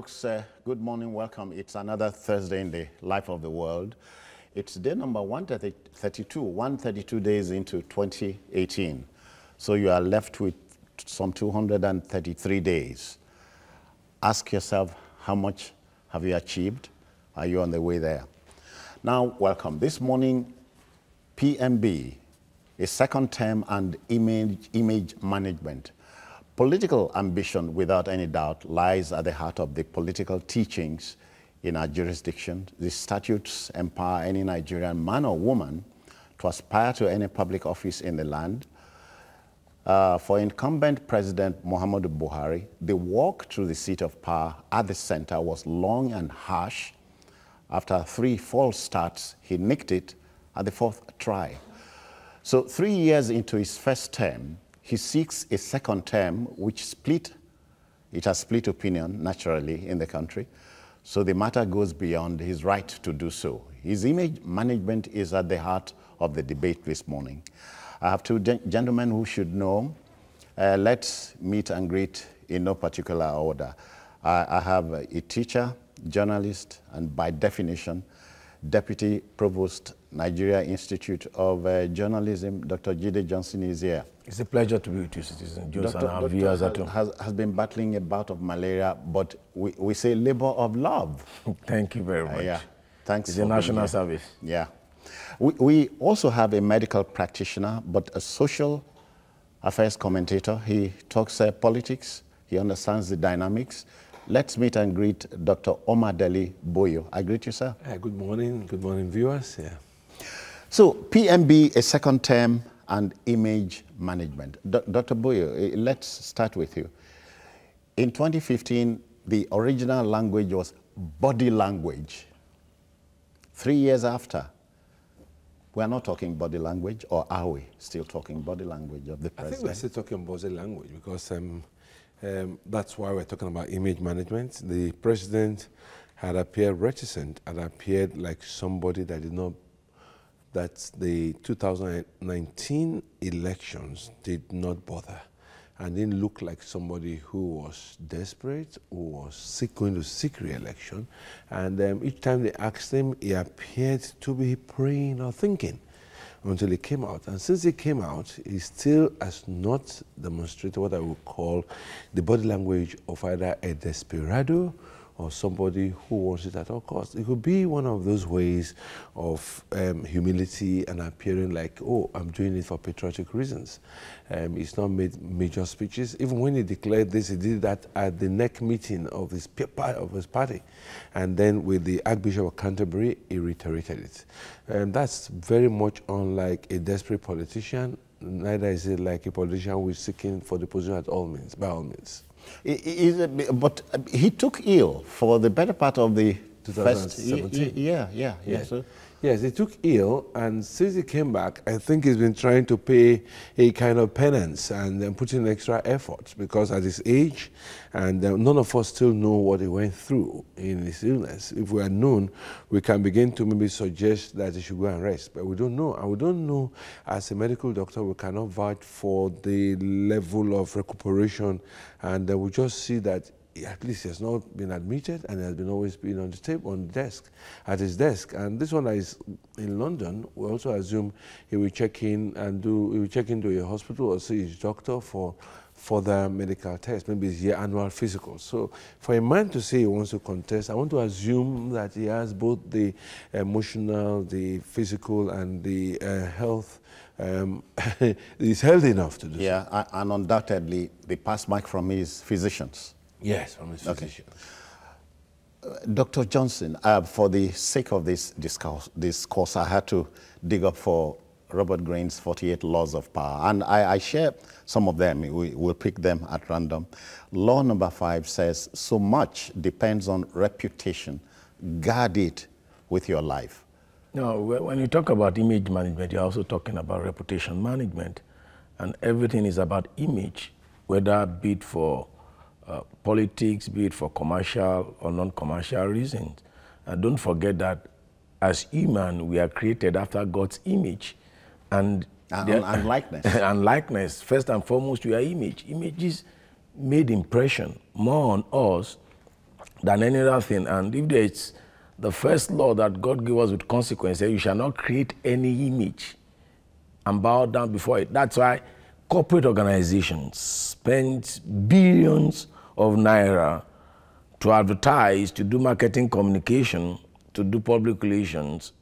folks, good morning, welcome. It's another Thursday in the life of the world. It's day number 132 days into 2018. So you are left with some 233 days. Ask yourself, how much have you achieved? Are you on the way there? Now, welcome. This morning, PMB, a second term and image management. Political ambition, without any doubt, lies at the heart of the political teachings in our jurisdiction. The statutes empower any Nigerian man or woman to aspire to any public office in the land. For incumbent President Muhammadu Buhari, the walk to the seat of power at the center was long and harsh. After 3 false starts, he nicked it at the 4th try. So 3 years into his first term, he seeks a second term, which has split opinion, naturally, in the country. So the matter goes beyond his right to do so. His image management is at the heart of the debate this morning. I have 2 gentlemen who should know. Let's meet and greet in no particular order. I have a teacher, journalist, and by definition, Deputy Provost, Nigeria Institute of Journalism, Dr. Jide Johnson is here. It's a pleasure to be with you, Citizen Johnson, and our viewers at home. Has been battling a bout of malaria, but we say labor of love. Thank you very much. Yeah, thanks. It's a national service. Yeah. We also have a medical practitioner, but a social affairs commentator. He talks politics. He understands the dynamics. Let's meet and greet Dr. Omadele Boyo. I greet you, sir. Good morning, viewers. Yeah. So, PMB, a second term and image management. Dr. Boyo, let's start with you. In 2015, the original language was body language. 3 years after, we are not talking body language, or are we still talking body language of the president? I think we're still talking body language because that's why we're talking about image management. The president had appeared reticent and appeared like somebody that did not, that the 2019 elections did not bother and didn't look like somebody who was desperate, who was going to seek re-election. And each time they asked him, he appeared to be praying or thinking until he came out. And since he came out, he still has not demonstrated what I would call the body language of either a desperado or somebody who wants it at all costs. It could be one of those ways of humility and appearing like, oh, I'm doing it for patriotic reasons. He's not made major speeches. Even when he declared this, he did that at the NEC meeting of his party. And then with the Archbishop of Canterbury, he reiterated it. That's very much unlike a desperate politician. Neither is it like a politician who is seeking for the position at all means, by all means. But he took ill for the better part of the 2017. Yes. Yes, he took ill, and since he came back, I think he's been trying to pay a kind of penance and then put in extra effort because at his age, and none of us still know what he went through in his illness. If we had known, we can begin to maybe suggest that he should go and rest, but we don't know. And we don't know, as a medical doctor, we cannot vouch for the level of recuperation, and we just see that at least he has not been admitted and he has been always been on the table, on the desk, at his desk. And this one is in London. We also assume he will check in and he will check into a hospital or see his doctor for further medical tests, maybe his annual physical. So for a man to say he wants to contest, I want to assume that he has both the emotional, the physical, and the health. He's healthy enough to do so. Yeah, and undoubtedly the pass mark from his physicians. Yes, from his physicians. Dr. Johnson, for the sake of this discourse, I had to dig up for Robert Greene's 48 Laws of Power, and I share some of them. We'll pick them at random. Law number 5 says, so much depends on reputation. Guard it with your life. No, when you talk about image management, you're also talking about reputation management, and everything is about image, whether be it for politics, be it for commercial or non-commercial reasons. And don't forget that as human, we are created after God's image. And likeness. And likeness. First and foremost, we are image. Images made impression more on us than any other thing. And if there's the first law that God gave us with consequences, you shall not create any image and bow down before it. That's why corporate organizations spend billions of naira to advertise, to do marketing communication, to do public relations,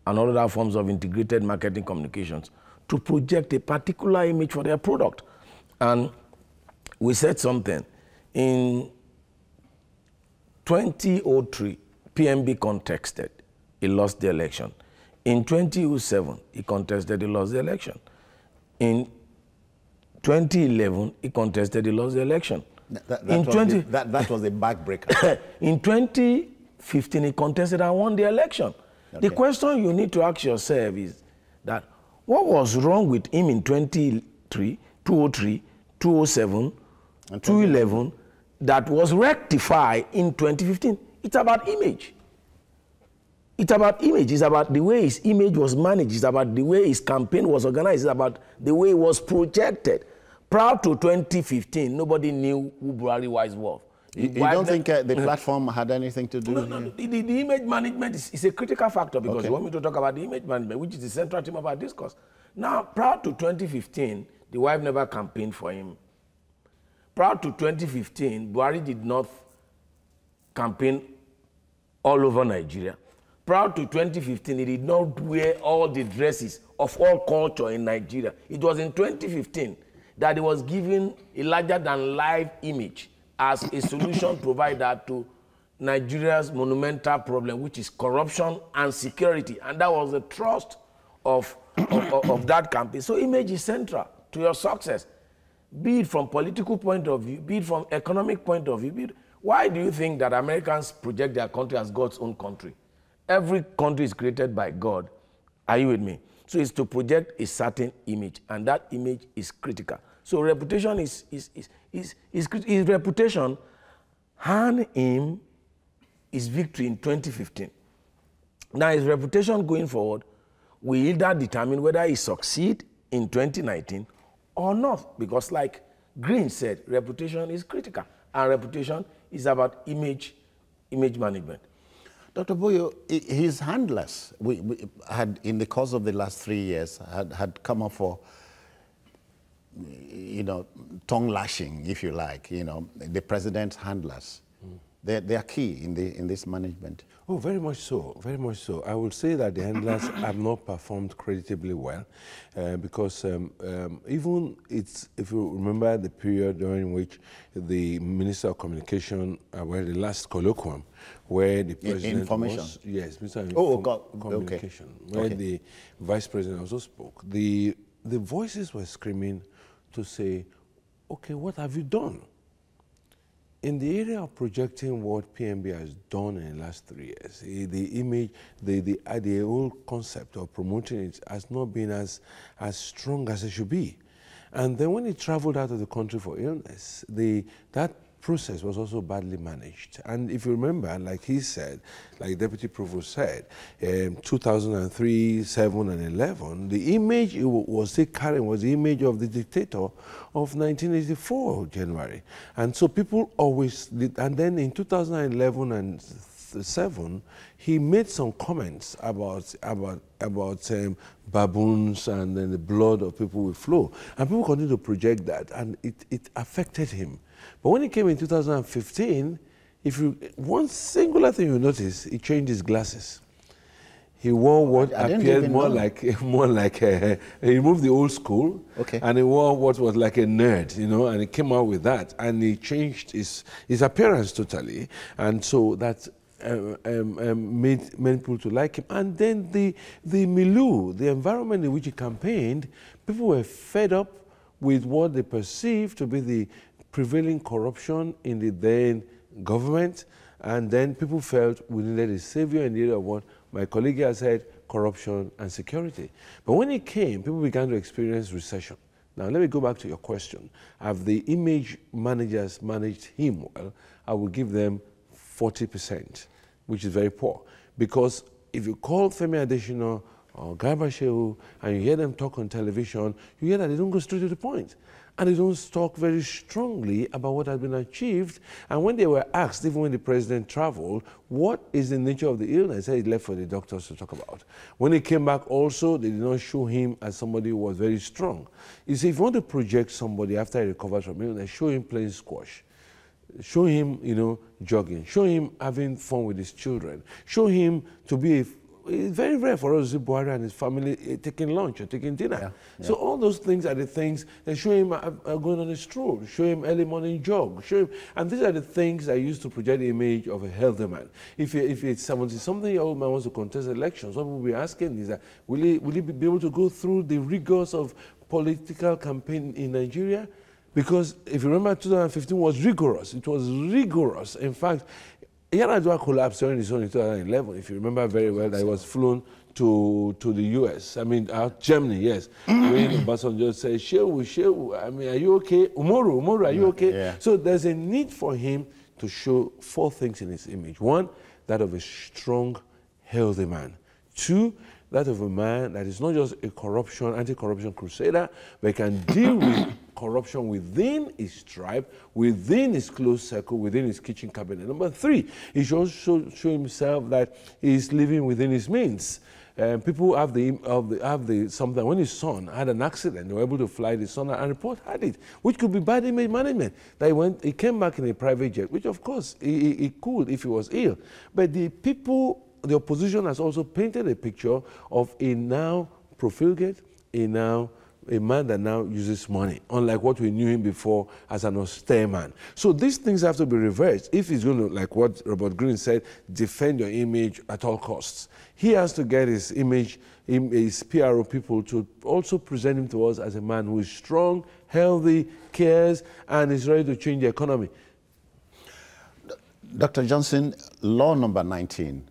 and all other forms of integrated marketing communications to project a particular image for their product. And we said something. In 2003, PMB contested. He lost the election. In 2007, he contested, he lost the election. In 2011, he contested, he lost the election. That was a backbreaker. In 2015, he contested and won the election. Okay. The question you need to ask yourself is that what was wrong with him in 2003, 2007, and 2011 that was rectified in 2015? It's about image. It's about image. It's about the way his image was managed. It's about the way his campaign was organized. It's about the way it was projected. Prior to 2015, nobody knew who Buhari was. You don't think the platform had anything to do with it? The image management is a critical factor, because you want me to talk about the image management, which is the central theme of our discourse. Now, prior to 2015, the wife never campaigned for him. Prior to 2015, Buhari did not campaign all over Nigeria. Prior to 2015, he did not wear all the dresses of all culture in Nigeria. It was in 2015 that he was given a larger-than-life image as a solution provider to Nigeria's monumental problem, which is corruption and security. And that was the thrust of that campaign. So image is central to your success, be it from political point of view, be it from economic point of view. Why do you think that Americans project their country as God's own country? Every country is created by God. Are you with me? So it's to project a certain image, and that image is critical. So reputation his reputation earned him his victory in 2015. Now his reputation going forward will either determine whether he succeed in 2019 or not, because like Green said, reputation is critical, and reputation is about image management. Dr. Boyo, his handlers we had, in the course of the last 3 years, had come up for, tongue lashing, if you like, the president's handlers. They are key in this management. Oh, very much so, very much so. I would say that the handlers have not performed creditably well, because even if you remember the period during which the Minister of Communication, the last colloquium, where the president was, yes, Minister of Communication, where the Vice President also spoke, the voices were screaming to say, okay, what have you done? In the area of projecting what PMB has done in the last 3 years, the image, the whole concept of promoting it has not been as strong as it should be. And then when he traveled out of the country for illness, that process was also badly managed. And if you remember, like he said, like Deputy Provost said, 2003, 7, and 11, the image he was still carrying was the image of the dictator of 1984, January. And so people always did, and then in 2011 and 7, he made some comments about baboons, and then the blood of people will flow. And people continue to project that, and it affected him. But when he came in 2015, one singular thing you notice, he changed his glasses. He wore what appeared more like he removed the old school, and he wore what was like a nerd, and he came out with that, and he changed his appearance totally, and so that made people to like him. And then the milieu, the environment in which he campaigned, people were fed up with what they perceived to be the prevailing corruption in the then government, and then people felt we needed a savior in the area of what my colleague has said, corruption and security. But when he came, people began to experience recession. Now let me go back to your question. Have the image managers managed him well? I will give them 40%, which is very poor. Because if you call Femi Adesina or Garba Shehu and you hear them talk on television, you hear that they don't go straight to the point. and they don't talk very strongly about what has been achieved. And when they were asked, even when the president traveled, what is the nature of the illness, he left for the doctors to talk about. When he came back also, they did not show him as somebody who was very strong. You see, if you want to project somebody after he recovers from illness, show him playing squash. Show him, you know, jogging. Show him having fun with his children. Show him to be it's very rare for us to see Buhari and his family taking lunch or taking dinner. Yeah, yeah. So all those things are the things that show him going on a stroll, show him early morning jog, show him, and these are the things that used to project the image of a healthy man. If it's 70-something-year-old man wants to contest elections, what we'll be asking is that will he be able to go through the rigors of political campaign in Nigeria? Because if you remember, 2015 was rigorous. It was rigorous. In fact, Yar'Adua collapsed during his own in 2011, if you remember very well, that he was flown to the US. I mean, Germany, yes. When Obasanjo said, Shehu, I mean, are you okay? Umoru, are you okay? Yeah. So there's a need for him to show 4 things in his image. 1, that of a strong, healthy man. 2, that of a man that is not just a anti-corruption crusader, but can deal with corruption within his tribe, within his close circle, within his kitchen cabinet. Number 3, he should also show himself that he is living within his means. People have something. When his son had an accident, they were able to fly the son, and report had it, which could be bad image management. That he came back in a private jet, which of course he could if he was ill. But the opposition has also painted a picture of a now profligate, a man that now uses money, unlike what we knew him before as an austere man. So these things have to be reversed if he's going to, like what Robert Greene said, defend your image at all costs. He has to get his image, his PRO people to also present him to us as a man who is strong, healthy, cares, and is ready to change the economy. Dr. Johnson, law number 19,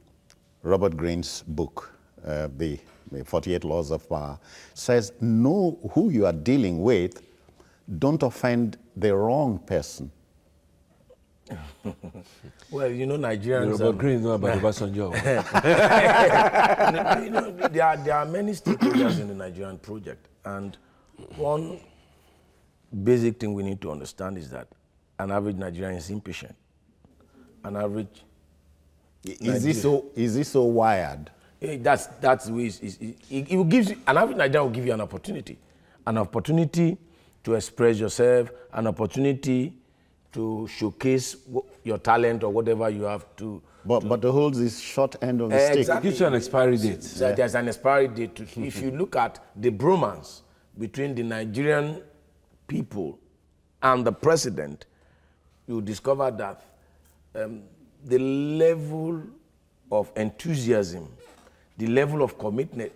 Robert Greene's book, the 48 Laws of Power, says know who you are dealing with, don't offend the wrong person. Well, you know, Nigerians... Robert Greene knows about Obasanjo. You know, there are many stakeholders in the Nigerian project, and one basic thing we need to understand is that an average Nigerian is impatient. An average... Is he so wired? That's it will give you, an average Nigerian will give you an opportunity to express yourself, an opportunity to showcase your talent or whatever you have to. But the holds is short end of the stick. Exactly. It gives you an expiry date. So there's an expiry date. If you look at the bromance between the Nigerian people and the president, you discover that the level of enthusiasm, the level of commitment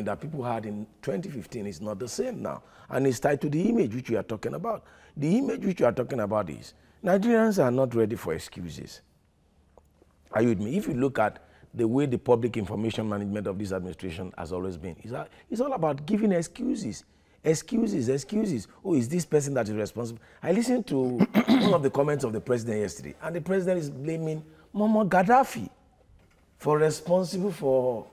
that people had in 2015 is not the same now. And it's tied to the image which we are talking about. The image which we are talking about is Nigerians are not ready for excuses. Are you with me? If you look at the way the public information management of this administration has always been, it's all about giving excuses. Excuses. Oh, is this person that is responsible? I listened to one of the comments of the president yesterday, and the president is blaming Muammar Gaddafi for responsible for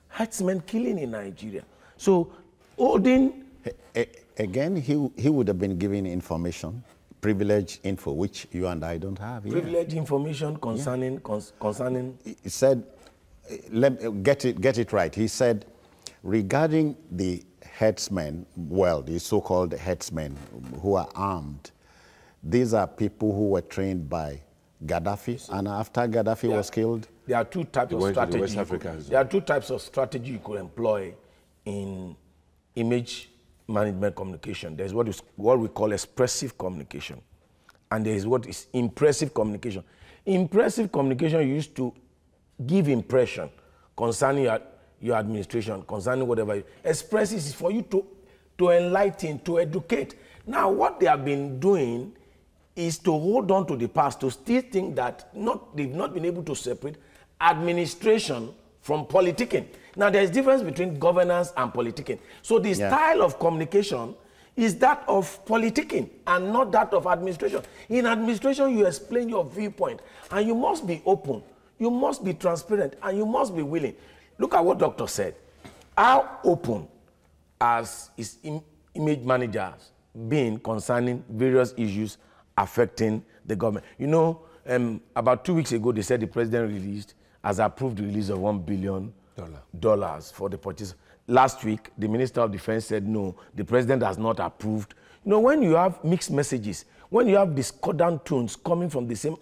herdsmen killing in Nigeria. So, holding... Again, he would have been giving information, privileged info, which you and I don't have. Privileged information concerning... Yeah. concerning... He said, get it right. He said, regarding the herdsmen, well, the so-called herdsmen who are armed, these are people who were trained by Gaddafi, and after Gaddafi was killed... There are two types of strategy. There are two types of strategy you could employ in image management communication. There's what we call expressive communication, and there is what is impressive communication. Impressive communication used to give impression concerning your administration, concerning whatever. Expressive is for you to enlighten, to educate. Now, what they have been doing is to hold on to the past, to still think that they've not been able to separate administration from politicking. Now, there's difference between governance and politicking. So the style of communication is that of politicking and not that of administration. In administration, you explain your viewpoint, and you must be open, you must be transparent, and you must be willing. Look at what Doctor said. How open as his image managers been concerning various issues affecting the government. You know, about 2 weeks ago, they said the president has approved the release of $1 billion for the purchase. Last week, the Minister of Defense said, no, the president has not approved. You know, when you have mixed messages, when you have discordant tones coming from the same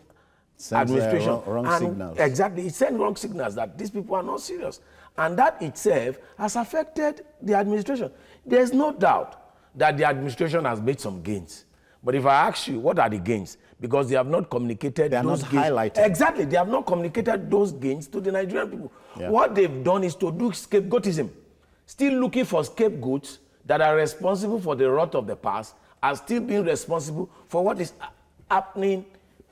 administration, wrong signals. Exactly, it sends wrong signals that these people are not serious. And that itself has affected the administration. There's no doubt that the administration has made some gains. But if I ask you, what are the gains? Because they have not communicated They are those not gains. highlighted. Exactly, they have not communicated those gains to the Nigerian people. Yeah. What they've done is to do scapegoatism. Still looking for scapegoats that are responsible for the rot of the past, are still being responsible for what is happening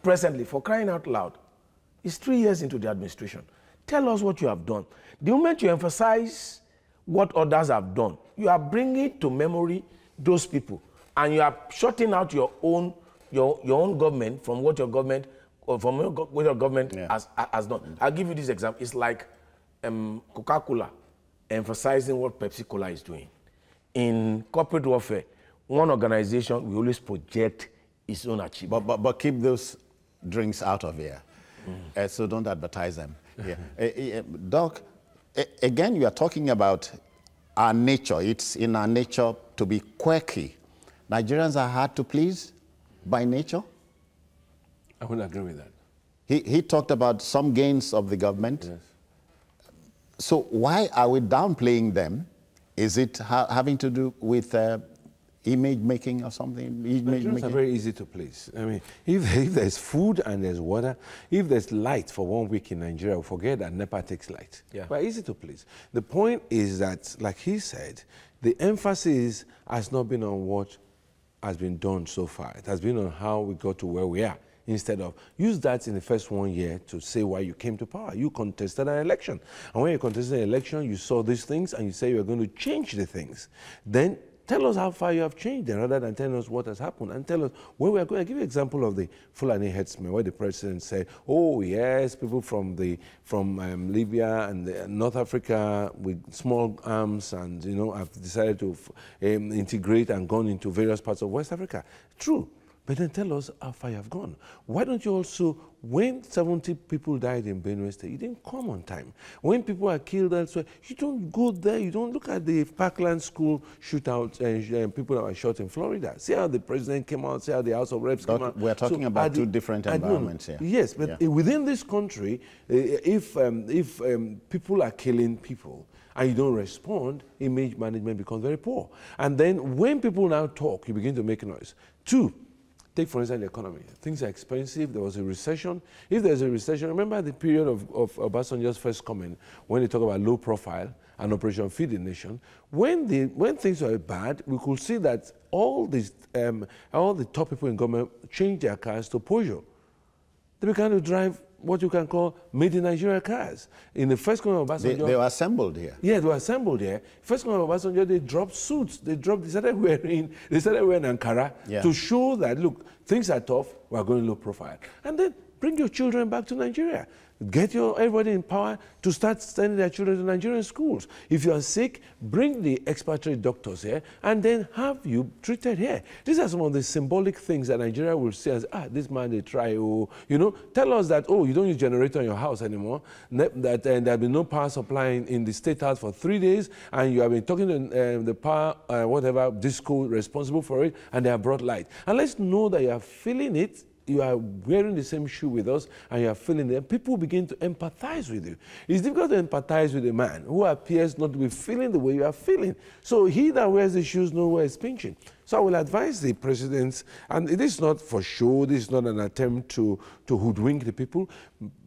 presently. For crying out loud, it's 3 years into the administration. Tell us what you have done. The moment you emphasize what others have done, you are bringing to memory those people, and you are shutting out your own government from what your government has done. I'll give you this example. It's like Coca-Cola emphasizing what Pepsi-Cola is doing. In corporate warfare, one organization will always project its own achievement. But keep those drinks out of here. So don't advertise them. Doc, again, you are talking about our nature. It's in our nature to be quirky. Nigerians are hard to please by nature? I would agree with that. He talked about some gains of the government. Yes. So why are we downplaying them? Is it having to do with image making or something? Nigerians are very easy to please. I mean, if there's food and there's water, if there's light for 1 week in Nigeria, we forget that NEPA takes light. Yeah. But easy to please. The point is that, like he said, the emphasis has not been on what has been done so far. It has been on how we got to where we are. Instead of use that in the first 1 year to say why you came to power. You contested an election. And when you contested an election, you saw these things and you say you're going to change the things. Then tell us how far you have changed them rather than telling us what has happened, and tell us where we are going. I'll give you an example of the Fulani headsmen, where the president said, oh yes, people from Libya and North Africa with small arms and, you know, have decided to integrate and gone into various parts of West Africa. True. But then tell us how far you have gone. Why don't you also, when 70 people died in Benue State, you didn't come on time. When people are killed elsewhere, you don't go there. You don't look at the Parkland School shootout and people that were shot in Florida. See how the president came out, see how the House of Reps came out. We're talking about two different environments here. Yes, but within this country, if people are killing people, and you don't respond, image management becomes very poor. And then when people now talk, you begin to make noise. Two, take, for instance, the economy. Things are expensive. There was a recession. If there's a recession, remember the period of Obasanjo's first comment when they talk about low profile and Operation Feed the Nation. When things were bad, we could see that all the top people in government changed their cars to Peugeot. They began to drive what you can call made in Nigeria cars. In the first comment of Obasanjo, they were assembled here. Yeah, they were assembled here. First comment of Obasanjo, they dropped suits. They started wearing Ankara to show that, look, things are tough, we're going low profile. And then bring your children back to Nigeria. Get everybody in power to start sending their children to Nigerian schools. If you are sick, bring the expatriate doctors here and then have you treated here. These are some of the symbolic things that Nigeria will see as, this man, they try, oh, you know, tell us that, oh, you don't use generator in your house anymore, that there'll be no power supply in the State House for 3 days, and you have been talking to the power, whatever, disco responsible for it, and they have brought light. And let's know that you are feeling it. You are wearing the same shoe with us and you are feeling it, people begin to empathize with you. It's difficult to empathize with a man who appears not to be feeling the way you are feeling. So he that wears the shoes knows where it's pinching. So I will advise the president, and it is not for show, this is not an attempt to hoodwink the people.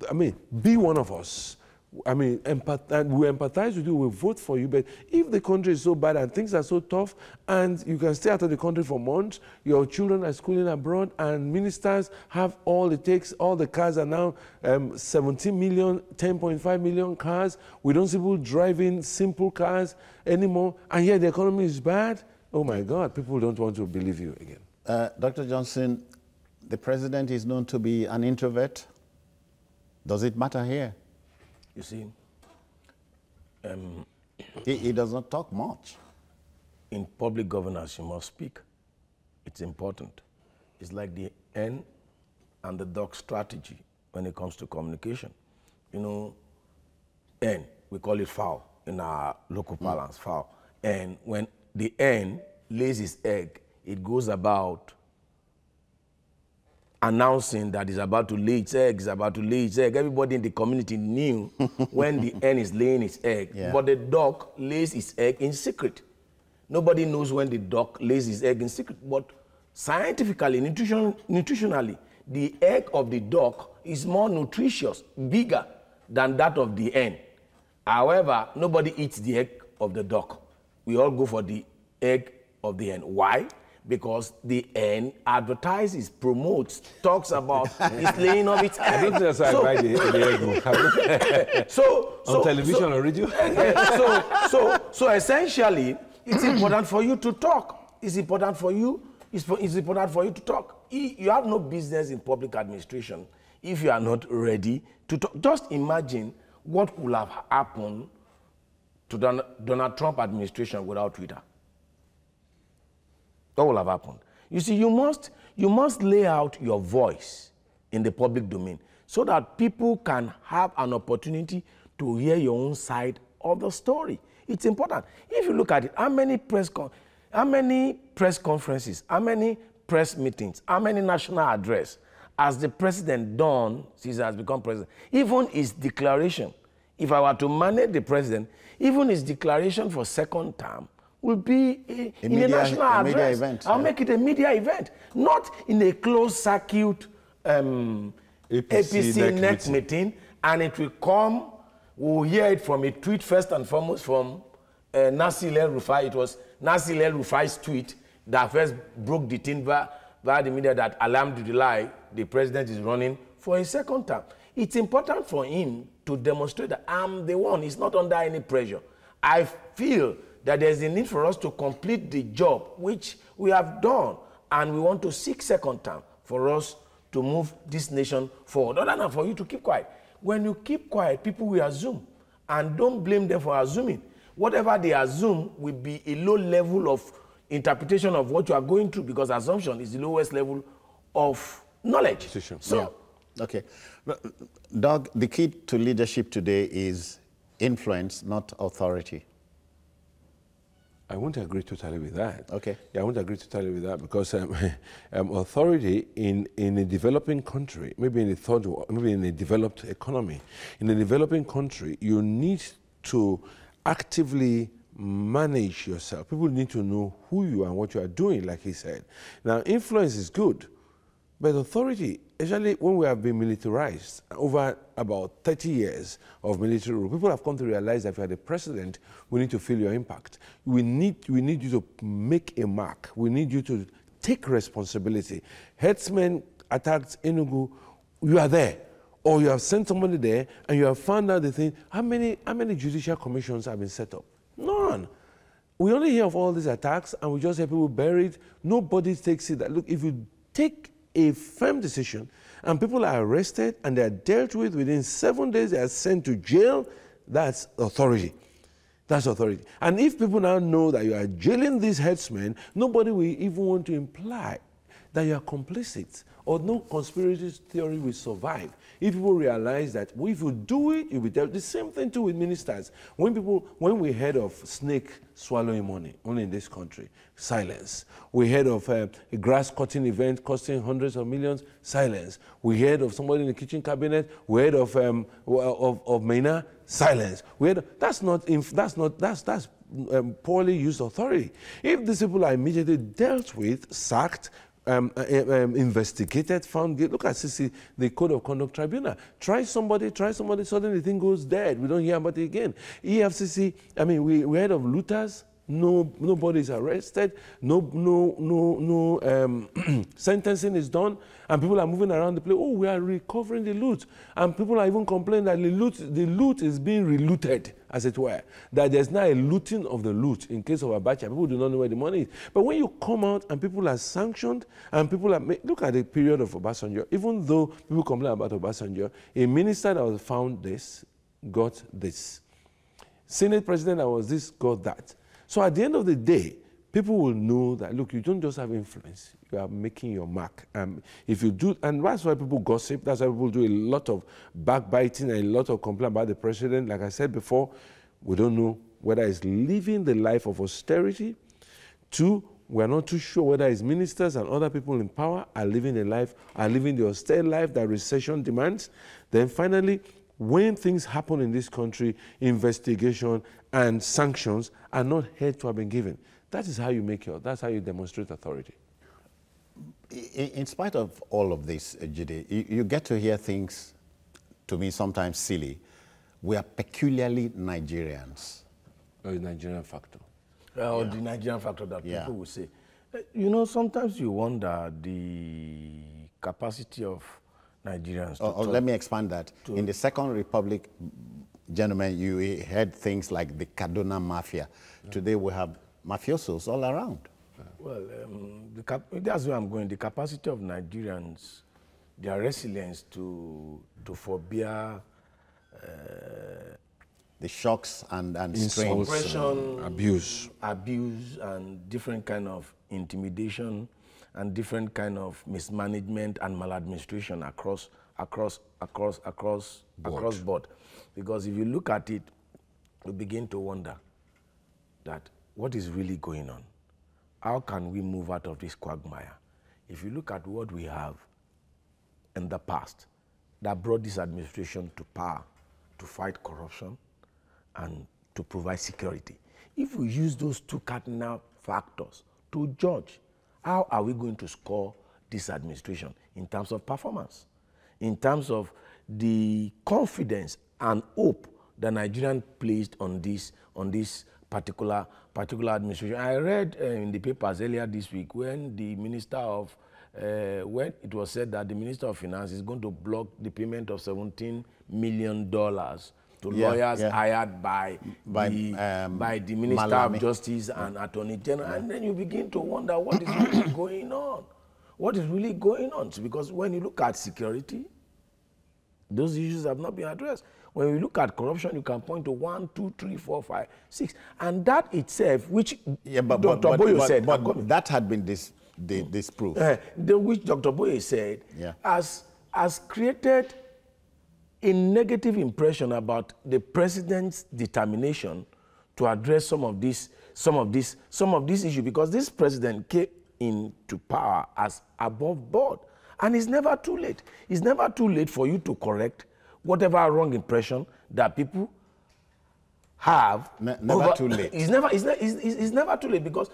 I mean, be one of us. I mean, we empathize with you, we vote for you, but if the country is so bad and things are so tough and you can stay out of the country for months, your children are schooling abroad and ministers have all it takes, all the cars are now 17 million, 10.5 million cars. We don't see people driving simple cars anymore, and yet the economy is bad. Oh my God, people don't want to believe you again. Dr. Johnson, the president is known to be an introvert. Does it matter here? You see, He does not talk much. in public governance, you must speak. It's important. It's like the N and the dog strategy when it comes to communication. You know, N, we call it fowl in our local parlance, fowl. And when the N lays its egg, it goes about announcing that it's about to lay its egg, it's about to lay its egg. Everybody in the community knew when the hen is laying its egg. Yeah. But the duck lays its egg in secret. Nobody knows when the duck lays its egg in secret. But scientifically, nutritionally, the egg of the duck is more nutritious, bigger than that of the hen. However, nobody eats the egg of the duck. We all go for the egg of the hen. Why? Because the hen advertises, promotes, talks about its laying of its egg. I don't think that's why I buy the egg. On television or radio? So essentially, it's important for you to talk. It's important for you. It's important for you to talk. You have no business in public administration if you are not ready to talk. Just imagine what would have happened to Donald Trump administration without Twitter. What will have happened? You see, you must lay out your voice in the public domain so that people can have an opportunity to hear your own side of the story. It's important. If you look at it, how many press conferences, how many press meetings, how many national address has the president done since he has become president? Even his declaration, if I were to manage the president, even his declaration for second term will be in a national address. Media event, I'll make it a media event, not in a closed circuit APC next meeting, and it will come, we'll hear it from a tweet first and foremost from Nasir El-Rufai. It was Nasir El-Rufai's tweet that first broke the thing via the media that alhamdulillah, the president is running for a second term. It's important for him to demonstrate that I'm the one. He's not under any pressure. I feel that there's a need for us to complete the job, which we have done, and we want to seek second term for us to move this nation forward, other than for you to keep quiet. When you keep quiet, people will assume, and don't blame them for assuming. Whatever they assume will be a low level of interpretation of what you are going through, because assumption is the lowest level of knowledge. So, yeah. Okay. Doug, the key to leadership today is influence, not authority. I won't agree totally with that. Okay. Yeah, I won't agree totally with that because authority in a developing country, maybe in a third world, maybe in a developed economy, in a developing country, you need to actively manage yourself. People need to know who you are and what you are doing, like he said. Now, influence is good, but authority, especially when we have been militarized over about 30 years of military rule, people have come to realize that if you are the president, we need to feel your impact. We need you to make a mark. We need you to take responsibility. Herdsmen attacked Enugu, you are there. Or you have sent somebody there and you have found out the thing. How many judicial commissions have been set up? None. We only hear of all these attacks and we just hear people buried. Nobody takes it that, look, if you take a firm decision and people are arrested and they are dealt with within 7 days, they are sent to jail, that's authority. That's authority. And if people now know that you are jailing these headsmen, nobody will even want to imply that you are complicit, or no conspiracy theory will survive. If people realize that if you do it, you'll be dealt. The same thing too with ministers. When we heard of snake swallowing money, only in this country, silence. We heard of a grass cutting event costing hundreds of millions, silence. We heard of somebody in the kitchen cabinet. We heard of Maina, silence. We heard that's poorly used authority. If these people are immediately dealt with, sacked, investigated, found guilty. Look at CC, the Code of Conduct Tribunal. Try somebody, suddenly the thing goes dead. We don't hear about it again. EFCC, I mean, we heard of looters. Nobody is arrested. No sentencing is done, and people are moving around the place. Oh, we are recovering the loot, and people are even complaining that the loot is being relooted, as it were. That there's now a looting of the loot in case of Abacha. People do not know where the money is. But when you come out and people are sanctioned, and people are look at the period of Obasanjo. Even though people complain about Obasanjo, a minister that was found this got this. Senate president that was this got that. So at the end of the day, people will know that, look, you don't just have influence, you are making your mark. If you do, and that's why people gossip, that's why people do a lot of backbiting and a lot of complaint about the president. Like I said before, we don't know whether he's living the life of austerity. Two, we're not too sure whether his ministers and other people in power are living the austere life that recession demands. Then finally, when things happen in this country, investigation and sanctions are not heard to have been given. That is how you that's how you demonstrate authority. In spite of all of this, Jide, you get to hear things, to me, sometimes silly. We are peculiarly Nigerians. Oh, the Nigerian factor. Or the Nigerian factor that people will say. You know, sometimes you wonder the capacity of Nigerians to let me expand that. In the Second Republic, gentlemen, you heard things like the Kaduna Mafia. Today we have mafiosos all around. Well, that's where I'm going. The capacity of Nigerians, their resilience to forbear the shocks and strains. Oppression, abuse, and different kind of intimidation and different kind of mismanagement and maladministration across board. Because if you look at it, you begin to wonder that what is really going on? How can we move out of this quagmire? If you look at what we have in the past that brought this administration to power to fight corruption and to provide security, if we use those two cardinal factors to judge, how are we going to score this administration in terms of performance, in terms of the confidence and hope that Nigerians placed on this particular administration? I read in the papers earlier this week when the minister of when it was said that the Minister of Finance is going to block the payment of $17 million to lawyers hired by the Minister of Justice and Attorney General. And then you begin to wonder what is really going on. What is really going on? Because when you look at security, those issues have not been addressed. When you look at corruption, you can point to 1, 2, 3, 4, 5, 6. And that itself, which Dr. Boyo said... But that had been disproved. Which Dr. Boyo said has created a negative impression about the president's determination to address some of these issues, because this president came into power as above board. And it's never too late. It's never too late for you to correct whatever wrong impression that people have. Never too late. It's never too late, because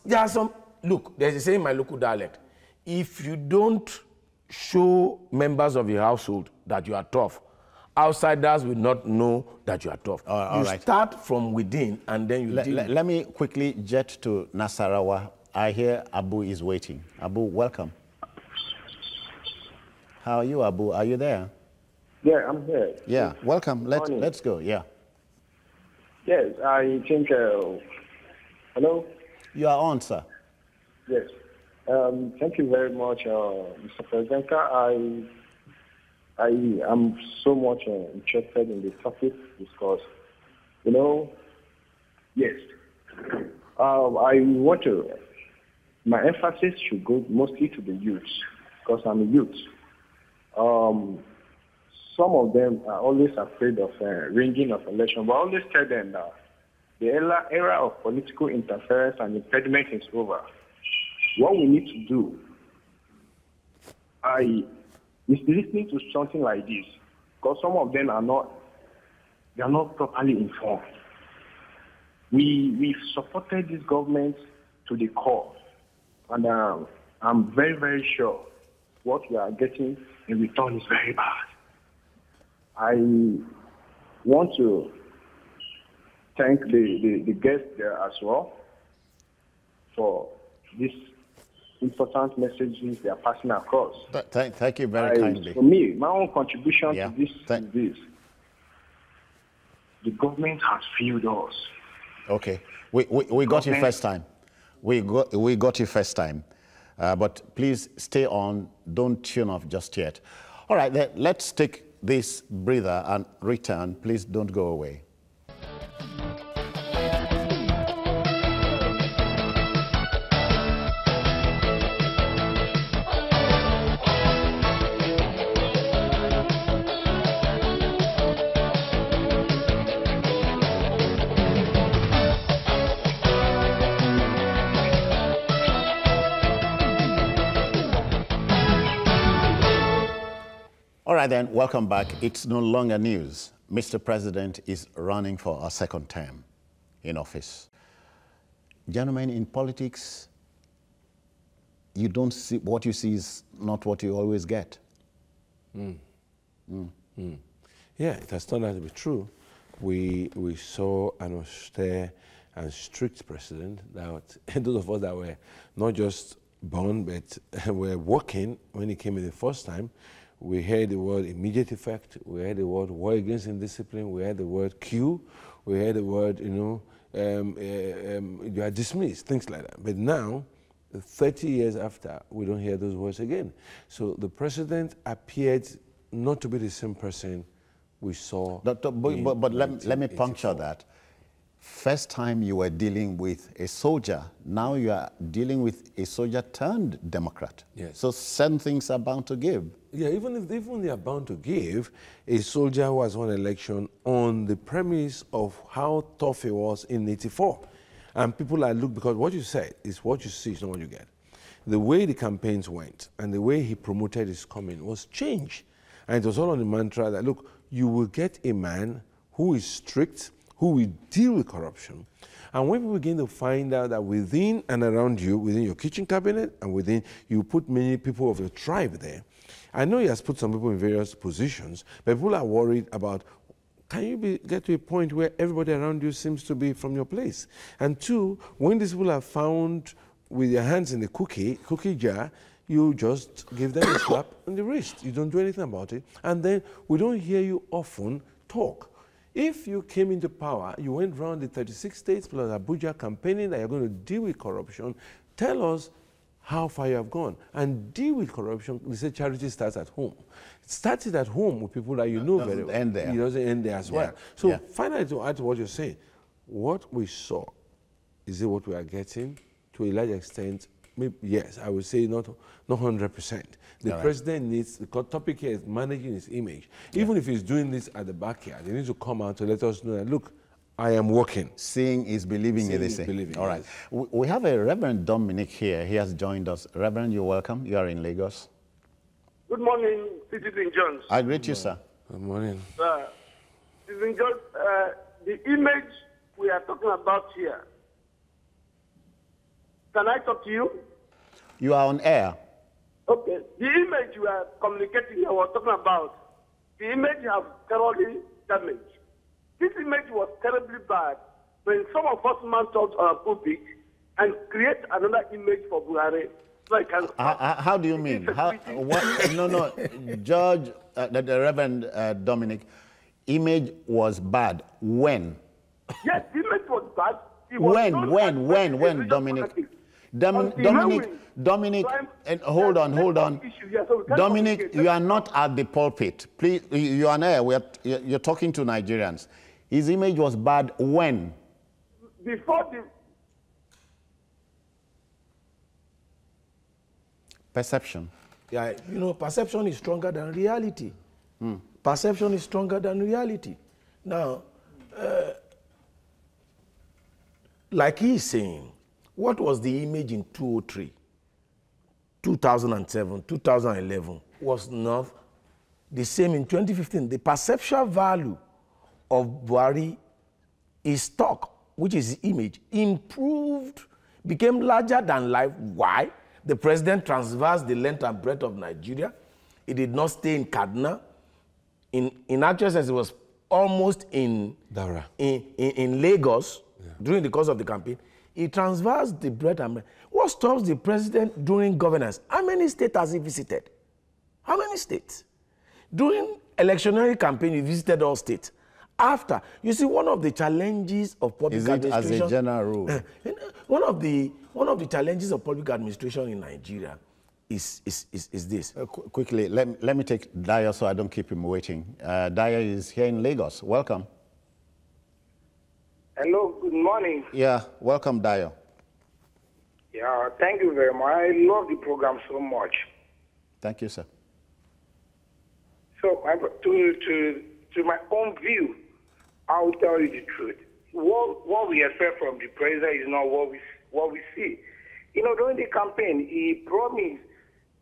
there are some... Look, there's a saying in my local dialect. If you don't show members of your household that you are tough, outsiders will not know that you are tough. All right. Start from within and then you deal. Let me quickly jet to Nasarawa. I hear Abu is waiting. Abu, welcome. How are you, Abu? Are you there? Yeah, I'm here. Yeah, welcome. Let's go. Yeah. Yes, I think... hello? You are on, sir. Yes. Thank you very much, Mr. President. I am so much interested in this topic because, yes, I want to... My emphasis should go mostly to the youth, because I'm a youth. Some of them are always afraid of ringing of election, but I always tell them that the era of political interference and impediment is over. What we need to do is listening to something like this, because some of them are not properly informed. We've supported this government to the core, and I'm very, very sure what we are getting in return is very bad. I want to thank the guests there as well for this important messages they are passing across. Thank you very kindly. For me, my own contribution to this is this. The government has failed us. Okay. We got you first time. We got you first time. But please stay on. Don't tune off just yet. All right, let's take this breather and return. Please don't go away. All right, then, welcome back. It's no longer news. Mr. President is running for a second term in office. Gentlemen, in politics, you don't see, what you see is not what you always get. Yeah, it has turned out to be true. We saw an austere and strict president that those of us that were not just born, but were working when he came in the first time, we heard the word immediate effect, we heard the word war against indiscipline, we heard the word queue, we heard the word, you are dismissed, things like that. But now, 30 years after, we don't hear those words again. So the president appeared not to be the same person we saw. But let me puncture that. First time you were dealing with a soldier, now you are dealing with a soldier turned Democrat. Yes. So certain things are bound to give. Yeah, even they are bound to give, a soldier who has won election on the premise of how tough he was in '84. And people are because what you said is what you see, is not what you get. The way the campaigns went and the way he promoted his coming was change. And it was all on the mantra that, look, you will get a man who is strict, who will deal with corruption. And when people begin to find out that within and around you, within your kitchen cabinet and within, you put many people of your tribe there. I know he has put some people in various positions, but people are worried about, can you get to a point where everybody around you seems to be from your place? And two, when these people are found with their hands in the cookie jar, you just give them a slap on the wrist. You don't do anything about it. And then we don't hear you often talk. If you came into power, you went around the 36 states plus Abuja campaigning that you're going to deal with corruption, tell us how far you have gone. And deal with corruption, we say charity starts at home. It starts at home with people that you know very well. End there. It doesn't end there as well. So finally, to add to what you're saying, what we saw, is it what we are getting? To a large extent, maybe, yes, I would say not 100%. The president needs, the topic here is managing his image. Even if he's doing this at the backyard, he needs to come out to let us know that, look, I am working. Seeing is believing, they say. All right. We have a Reverend Dominic here. He has joined us. Reverend, you're welcome. You are in Lagos. Good morning, Citizen Jones. I greet you, sir. Good morning. Citizen Jones, the image we are talking about here, can I talk to you? You are on air. Okay. The image we are communicating here, we're talking about, the image has thoroughly damaged. This image was terribly bad when some of us mount out our pulpit and create another image for Buhari. So how do you mean? No, Judge, the Reverend Dominic, image was bad. When? Yes, the image was bad. When, Dominic? Dominic, and hold on. Dominic, you are not at the pulpit. Please, you are on air. You're talking to Nigerians. His image was bad when? Before the... Perception. Yeah, you know, perception is stronger than reality. Perception is stronger than reality. Now, like he's saying, what was the image in 2003, 2007, 2011 was not the same in 2015. The perceptual value of Buhari is stock, which is his image, improved, became larger than life. Why? The president traversed the length and breadth of Nigeria. He did not stay in Kaduna. In actual sense, it was almost in Lagos during the course of the campaign. He traversed the breadth and breadth. What stops the president during governance? How many states has he visited? How many states? During electionary campaign, he visited all states. After, you see, one of the challenges of public administration... As a general rule? One of the challenges of public administration in Nigeria is this. Quickly, let me take Daya so I don't keep him waiting. Daya is here in Lagos. Welcome. Hello, good morning. Yeah, welcome, Daya. Yeah, thank you very much. I love the program so much. Thank you, sir. So, to my own view, I will tell you the truth. What we expect from the president is not what we see. You know, during the campaign, he promised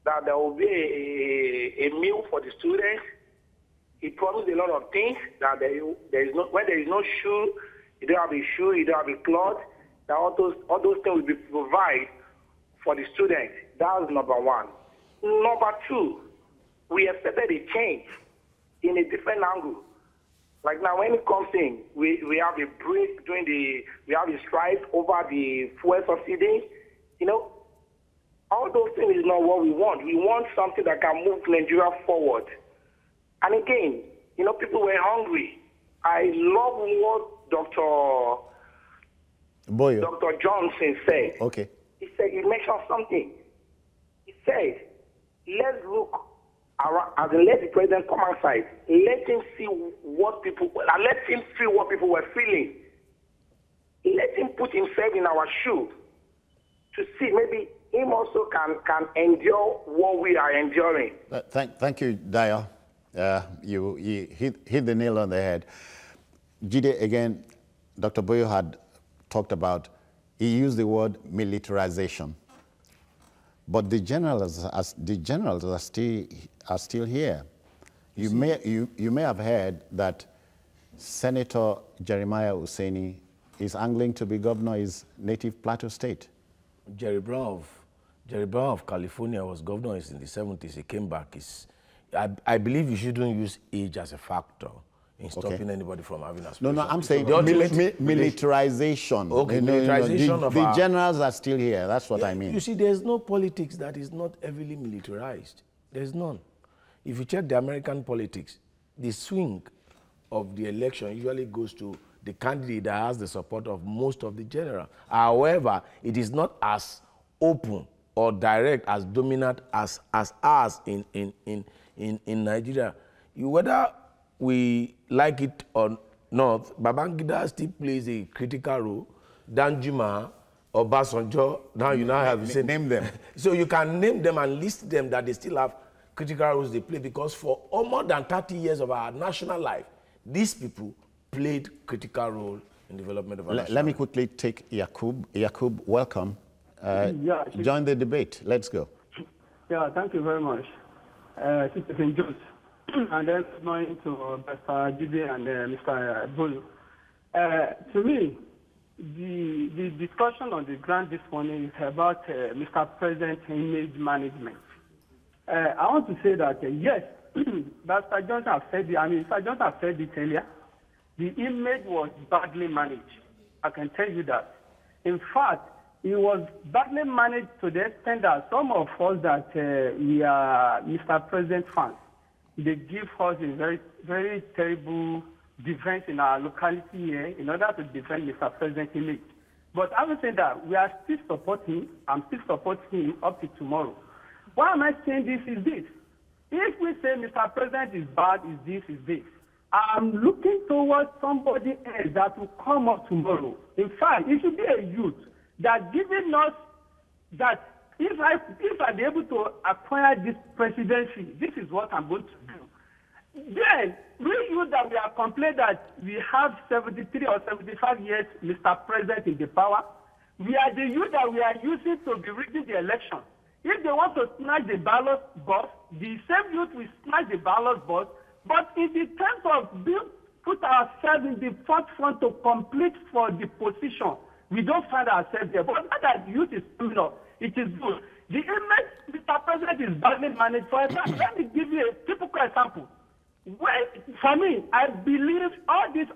that there will be a meal for the students. He promised a lot of things, that when there is no shoe, you don't have a shoe, you don't have a cloth, that all those things will be provided for the students. That's number one. Number two, we expected a change in a different angle. Like now, when it comes in, we have a break we have a strike over the fuel subsidy. You know, all those things is not what we want. We want something that can move Nigeria forward. And again, you know, people were hungry. I love what Dr. Johnson said. Okay. He mentioned something. He said, let's look around, as in let the president come outside. Let him see what people, let him feel what people were feeling. Let him put himself in our shoe to see maybe him also can endure what we are enduring. Thank you, Dayo. You hit the nail on the head. Jide, again, Dr. Boyo had talked about, he used the word militarization. But the generals are still here. You may have heard that Senator Jeremiah Hussaini is angling to be governor of his native Plateau State. Jerry Brown of California was governor in the 70s. He came back. I believe you shouldn't use age as a factor in stopping anybody from having aspirations. No, I'm saying militarization. Okay, militarization of the generals are still here. That's what I mean. You see, there's no politics that is not heavily militarized. There's none. If you check the American politics, the swing of the election usually goes to the candidate that has the support of most of the generals. However, it is not as open or direct, as dominant as ours in Nigeria. Whether we like it or not, Babangida still plays a critical role. Danjuma, Obasanjo, now you now have to say name them. So you can name them and list them that they still have critical roles they play, because for more than 30 years of our national life, these people played critical role in development of our national Let me life. quickly take Yakub. Yakub, welcome. Join the debate. Let's go. Yeah, thank you very much. Sister St. Joseph. And then good morning to Mr. Jide and Mr. Bolu. To me, the discussion on the ground this morning is about Mr. President's image management. I want to say that, yes, Mr. Johnson has said it, Mr. Johnson has said it earlier. The image was badly managed. I can tell you that. In fact, it was badly managed to the extent that some of us that we are Mr. President fans, they give us a very, very terrible defense in our locality here in order to defend Mr. President's image. But having said that, we are still supporting him. I'm still supporting him up to tomorrow. Why am I saying this is this? If we say Mr. President is bad, is this, I'm looking towards somebody else that will come up tomorrow. In fact, it should be a youth that giving us that if I'm able to acquire this presidency, this is what I'm going to do. Then, we youth that we are complaining that we have 73 or 75 years Mr. President in the power, we are the youth that we are using to be rigging the election. If they want to snatch the ballot box, the same youth will snatch the ballot box, but in the terms of put ourselves in the forefront to complete for the position, we don't find ourselves there. But now that youth is coming up, it is good. The image Mr. President is badly managed. For example, let me give you a typical example. For me, I believe all these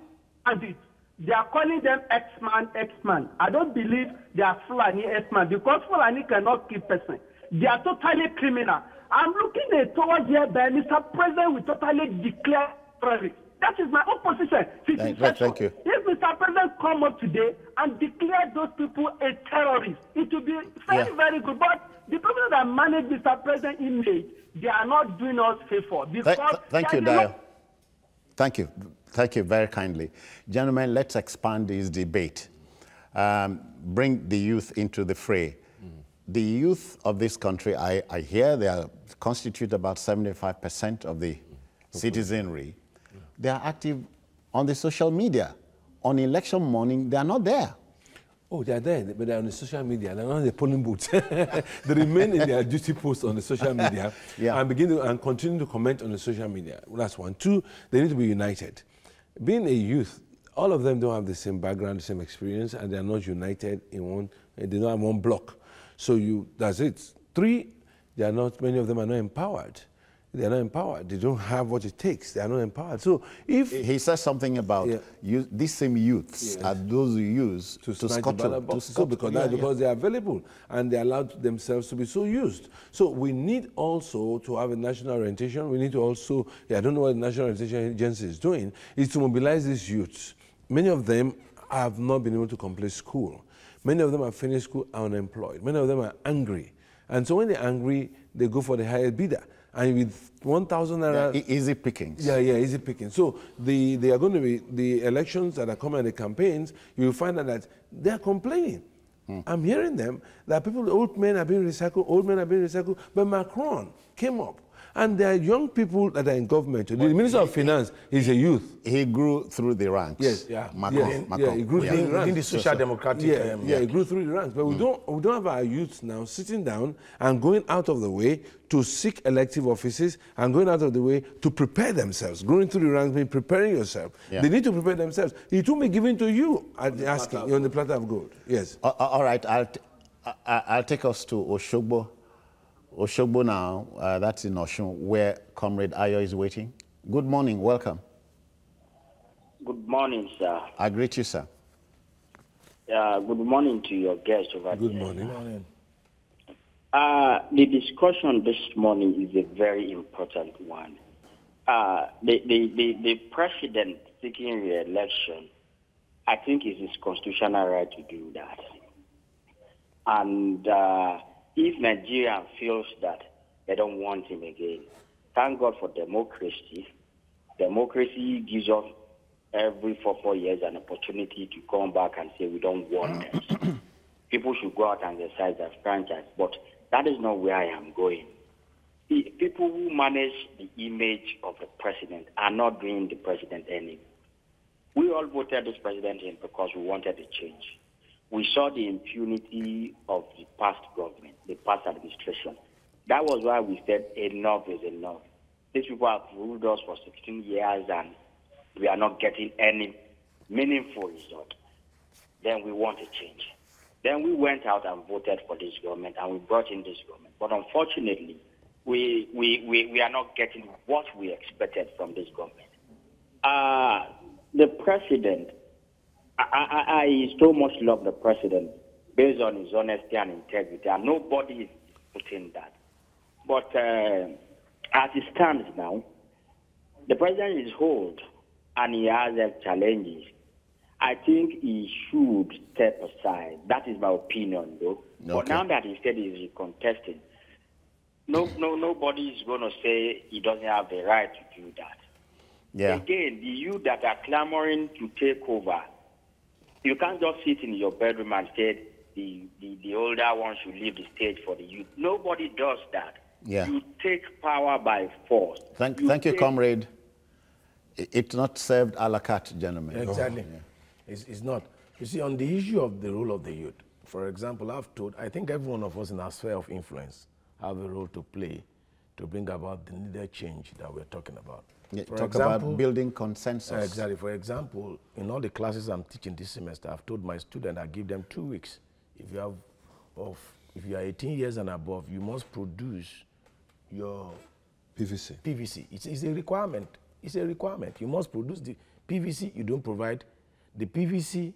bandits, they are calling them X-Man. I don't believe they are Fulani X-Man, because Fulani cannot kill person. They are totally criminal. I'm looking towards here that Mr. President will totally declare terrorist. That is my own position. Thank you. If Mr. President come up today and declare those people a terrorist, it will be very, very good. But the people that manage Mr. President's image, they are not doing us favor. Thank you, Dayo. Thank you. Thank you very kindly. Gentlemen, let's expand this debate. Bring the youth into the fray. The youth of this country, I hear they constitute about 75% of the citizenry. They are active on the social media. On election morning, they are not there. Oh, they are there, but they're on the social media. They're not in the polling booth. They remain in their duty posts on the social media and continue to comment on the social media. That's one. Two, they need to be united. Being a youth, all of them don't have the same background, the same experience, and they're not united in one. They don't have one block. So that's it. Three, many of them are not empowered. They're not empowered. They don't have what it takes. They are not empowered. So if he says something about these same youths are those who use to scuttle, because they are available and they allow themselves to be so used. So we need also to have a national orientation. We need to also, I don't know what the National Orientation Agency is doing, is to mobilize these youths. Many of them have not been able to complete school. Many of them have finished school unemployed. Many of them are angry. And so when they're angry, they go for the highest bidder. And with 1,000 naira... easy pickings. Yeah, easy pickings. So they are going to be, the elections that are coming, the campaigns, you will find out that they are complaining. I'm hearing them, that old men are being recycled, but Macron came up. And there are young people that are in government. The Minister of Finance is a youth. He grew through the ranks. Yes, Macron. he grew through the ranks. In the Social Democratic... he grew through the ranks. But we don't have our youths now sitting down and going out of the way to seek elective offices and going out of the way to prepare themselves. Going through the ranks means preparing yourself. They need to prepare themselves. It will be given to you asking on the platter of gold. Yes. All right, I'll take us to Oshogbo. Oshogbo now, that's in Oshun, where Comrade Ayo is waiting. Good morning, welcome. Good morning, sir. I greet you, sir. Good morning to your guest over there. Good morning. The discussion this morning is a very important one. The president seeking re-election, I think is his constitutional right to do that. And if Nigeria feels that they don't want him again, thank God for democracy. Democracy gives us every 4 years an opportunity to come back and say we don't want this. People should go out and exercise their franchise, but that is not where I am going. The people who manage the image of the president are not doing the president any. We all voted this president in because we wanted a change. We saw the impunity of the past government, the past administration. That was why we said enough is enough. These people have ruled us for 16 years and we are not getting any meaningful result. Then we want a change. Then we went out and voted for this government and we brought in this government. But unfortunately, we are not getting what we expected from this government. The president, I so much love the president based on his honesty and integrity, and nobody is putting that. But as it stands now, the president is old and he has challenges. I think he should step aside. That is my opinion, though. Okay. But now that he said he's contesting, nobody is going to say he doesn't have the right to do that. Yeah. Again, the youth that are clamoring to take over, you can't just sit in your bedroom and say the older ones should leave the stage for the youth. Nobody does that. Yeah. You take power by force. Thank you, comrade. It's not served a la carte, gentlemen. Exactly. Yeah. It's not. You see, on the issue of the role of the youth, for example, I think every one of us in our sphere of influence have a role to play to bring about the needed change that we're talking about. Yeah, talk about building consensus. Exactly. For example, in all the classes I'm teaching this semester, I've told my students I give them 2 weeks. If you are 18 years and above, you must produce your PVC. It's a requirement. It's a requirement. You must produce the PVC. You don't provide the PVC,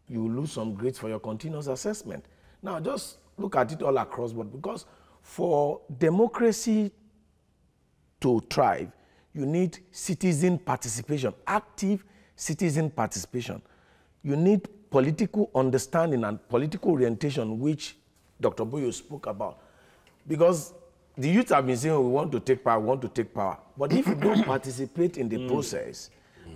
you will lose some grades for your continuous assessment. Now, just look at it all across, but because for democracy to thrive, you need citizen participation, active citizen participation. You need political understanding and political orientation, which Dr. Boyo spoke about. Because the youth have been saying, oh, we want to take power. But if you don't participate in the process,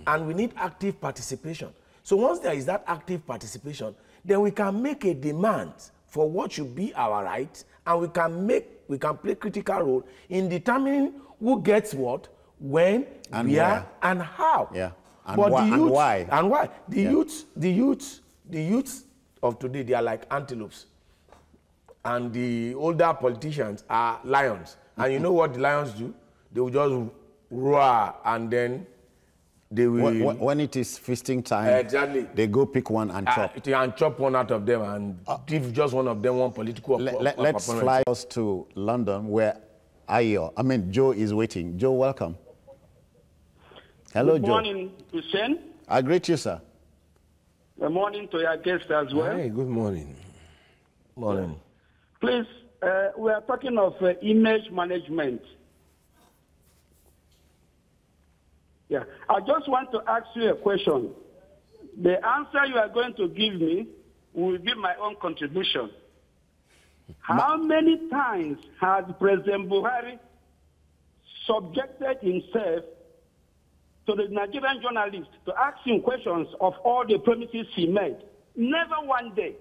and we need active participation. So once there is that active participation, then we can make a demand for what should be our right, and we can play critical role in determining who gets what, when, and where, and how. Yeah. And but why? The youth, the youth of today, they are like antelopes. And the older politicians are lions. And you know what the lions do? They will just roar, and then they will... When it is feasting time, exactly, they go pick one and chop. And chop one out of them and give just one of them one political... Let's fly us to London, where Joe is waiting. Joe, welcome. Hello, Joe. Good morning, Hussein. I greet you, sir. Good morning to your guest as well. Hey, good morning. Morning. Please, we are talking of image management. Yeah, I just want to ask you a question. The answer you are going to give me will be my own contribution. How many times has President Buhari subjected himself to the Nigerian journalist to ask him questions of all the promises he made? Never one day.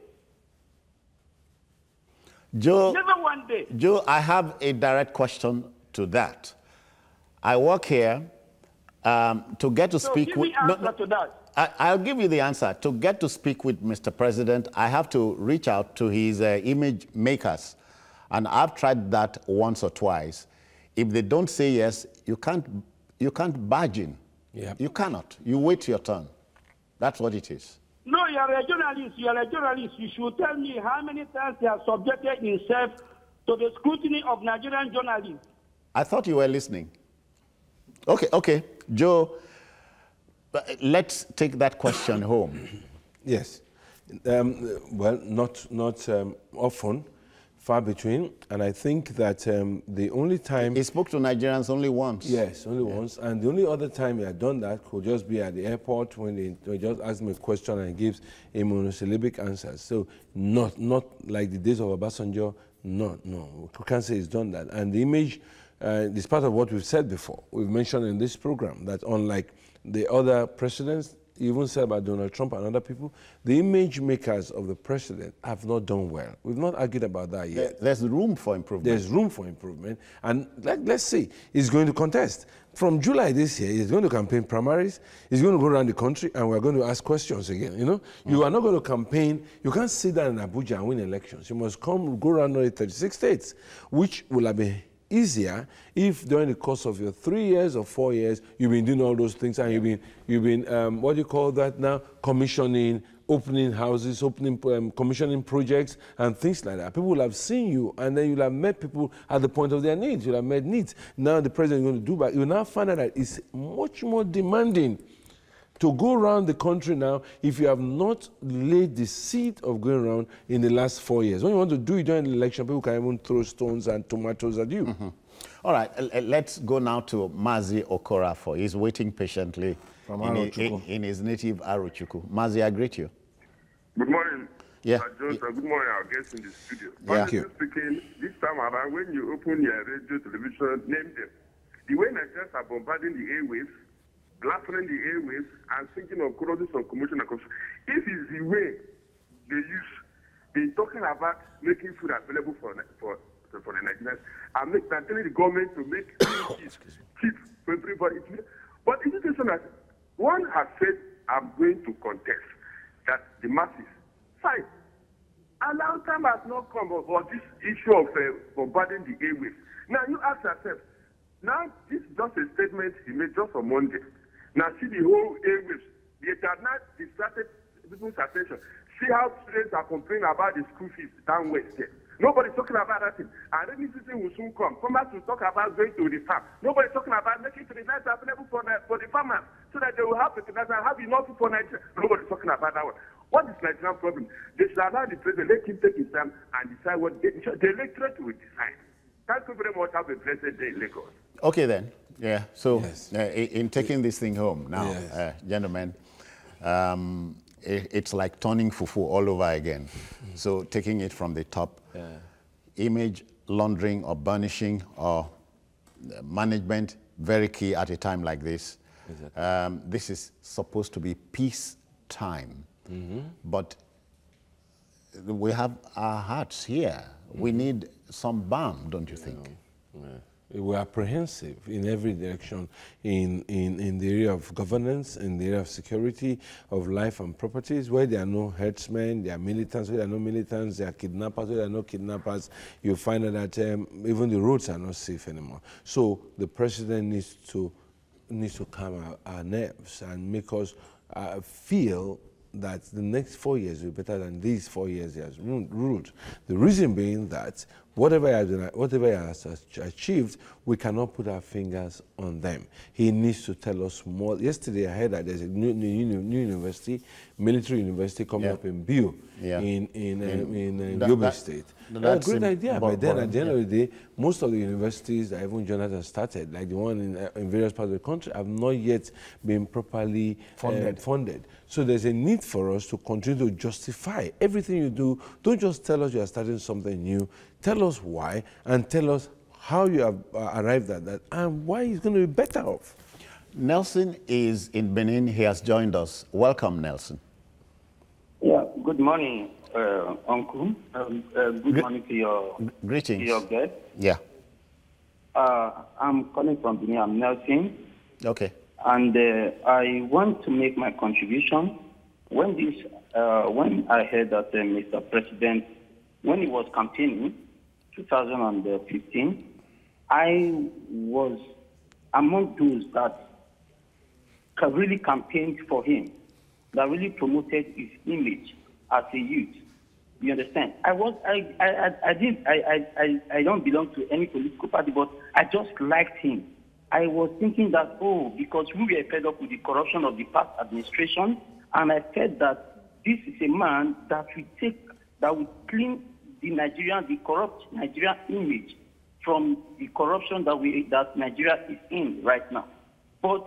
Joe, never one day. Joe, I have a direct question to that. I work here to get to speak with... to that. I'll give you the answer. To get to speak with Mr. President, I have to reach out to his image makers. And I've tried that once or twice. If they don't say yes, you can't barge in. Yep. You cannot. You wait your turn. That's what it is. No, you are a journalist. You are a journalist. You should tell me how many times he has subjected himself to the scrutiny of Nigerian journalists. I thought you were listening. Okay. Joe, let's take that question home. Yes. Well, not often, far between. And I think that the only time... He spoke to Nigerians only once. Yes, only once. And the only other time he had done that could just be at the airport when they just asked him a question and he gives a monosyllabic answer. So not like the days of Obasanjo. No. We can't say he's done that. And the image... it's part of what we've said before. We've mentioned in this program that unlike the other presidents, even said about Donald Trump and other people, the image makers of the president have not done well. We've not argued about that yet. There's room for improvement. There's room for improvement. And let's see, he's going to contest. From July this year, he's going to campaign primaries, he's going to go around the country, and we're going to ask questions again, you know? You are not going to campaign, you can't sit down in Abuja and win elections. You must go around the 36 states, which will have been easier if during the course of your 3 years or 4 years you've been doing all those things and you've been what do you call that now, commissioning, opening houses, commissioning projects and things like that. People will have seen you, and then you'll have met people at the point of their needs. You'll have met needs. Now the president is going to do back. You'll now find out that it's much more demanding to go around the country now if you have not laid the seed of going around in the last 4 years. When you want to do it during the election, people can even throw stones and tomatoes at you. All right, let's go now to Mazi Okorafor. He's waiting patiently in his native Arochukwu. Mazi, I greet you. Good morning. Yeah. Good morning, our guests in the studio. Thank you. Speaking, this time around, when you open your radio, television, name them. The way Nigerians are bombarding the airwaves, blasting the airwaves, and thinking of causes of commotion and confusion. If it's the way they're talking about making food available for the Nigerians, and telling the government to make cheap for everybody. But in this case, one has said, I'm going to contest that the masses, fine. A long time has not come about this issue of bombarding the airwaves. Now you ask yourself, now this is just a statement he made just on Monday. Now see the whole airwaves. They have not distracted people's attention. See how students are complaining about the school fees down west there. Nobody's talking about that thing. And rainy season will soon come. Farmers will talk about going to the farm. Nobody's talking about making fertilizer available for the farmers so that they will have fertilizer and have enough for Nigeria. Nobody's talking about that one. What is Nigerian problem? They should allow the president, let him take his time and decide what the electorate will decide. Thank you very much. Have a blessed day in Lagos. Okay then. Yeah. So in taking this thing home now, gentlemen, it's like turning fufu all over again. So taking it from the top, image laundering or burnishing or management, very key at a time like this. Exactly. This is supposed to be peace time, but we have our hearts here. We need some balm, don't you think? We're apprehensive in every direction, in the area of governance, in the area of security, of life and properties. Where there are no herdsmen, there are militants. Where there are no militants, there are kidnappers. Where there are no kidnappers, you find that even the roads are not safe anymore. So the president needs to calm our nerves and make us feel that the next 4 years will be better than these 4 years he has ruled. The reason being that whatever he has achieved, we cannot put our fingers on them. He needs to tell us more. Yesterday I heard that there's a new university, military university coming up in Biu, in Yobe State. That's a great idea, but then at the end of the day, most of the universities that even Jonathan started, like the one in various parts of the country, have not yet been properly funded. So there's a need for us to continue to justify everything you do. Don't just tell us you are starting something new. Tell us why, and tell us how you have arrived at that, and why it's going to be better off. Nelson is in Benin. He has joined us. Welcome, Nelson. Yeah, good morning, Uncle. Good morning to your greetings. To your guest. Yeah. I'm calling from Benin. I'm Nelson. Okay. And I want to make my contribution. When I heard that Mr. President, when he was campaigning, 2015, I was among those that really campaigned for him, that really promoted his image as a youth. You understand? I don't belong to any political party, but I just liked him. I was thinking that, oh, because we were fed up with the corruption of the past administration, and I felt that this is a man that will clean the corrupt Nigerian image from the corruption that Nigeria is in right now. But